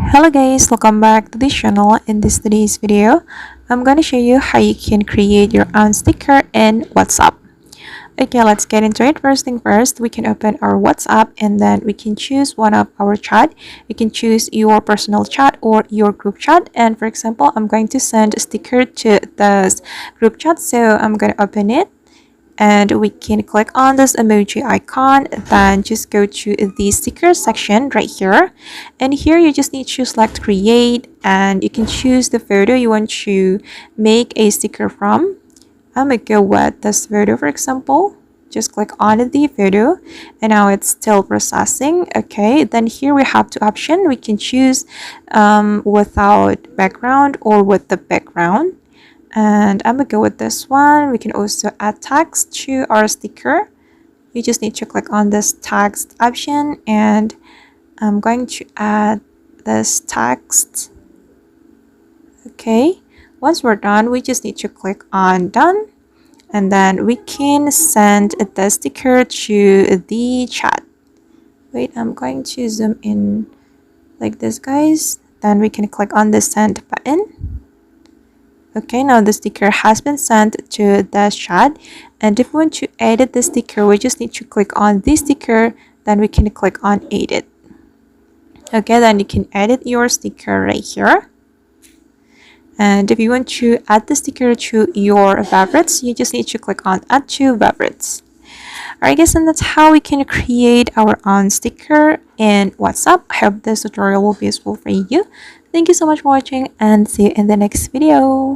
Hello guys, welcome back to this channel. In today's video, I'm going to show you how you can create your own sticker in WhatsApp. Okay, let's get into it. First thing first, we can open our WhatsApp and then we can choose one of our chat. You can choose your personal chat or your group chat. And for example, I'm going to send a sticker to this group chat. So I'm going to open it and we can click on this emoji icon, then just go to the sticker section right here, and here you just need to select create and you can choose the photo you want to make a sticker from. I'm gonna go with this photo, for example. Just click on the photo and now it's still processing. Okay, then here we have two options. We can choose without background or with the background, and I'm gonna go with this one. We can also add text to our sticker. You just need to click on this text option and I'm going to add this text. Okay, once we're done, we just need to click on done and then we can send the sticker to the chat. Wait, I'm going to zoom in like this, guys. Then we can click on the send button. Okay, now the sticker has been sent to the chat, and if we want to edit the sticker, we just need to click on this sticker, then we can click on edit. Okay, then you can edit your sticker right here. And if you want to add the sticker to your favorites, you just need to click on add to favorites. Alright guys, and that's how we can create our own sticker in WhatsApp. I hope this tutorial will be useful for you. Thank you so much for watching and see you in the next video.